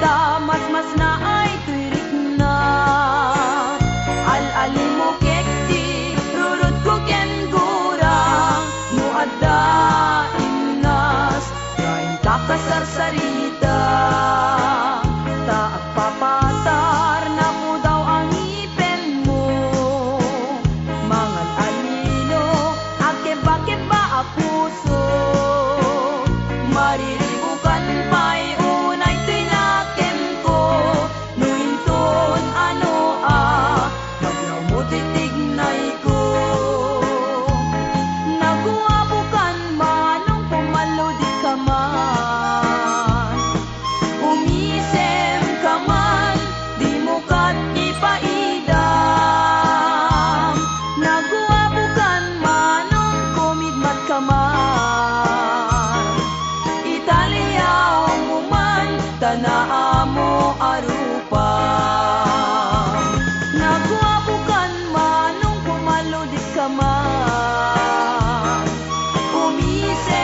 mas na ay tuirik na. Al-ali mo kekti, rurut ko ken gurang, no adda imnas, kain takasarsarita. Taag papatar na po daw ang ipin mo, mangan alino, agkeba-keba a puso. Mariribukan pa'y unay tinaken ko, nuinton ano maglaw mo titignay ko. Naguwabukan manong pumalo di ka man, umisem ka man, di mo kat ipaidam. Naguwabukan manong kumidmat ka man, Italiyaw mo man, tanaa mo arupang. Nagwabukan manong pumalodit ka man, umise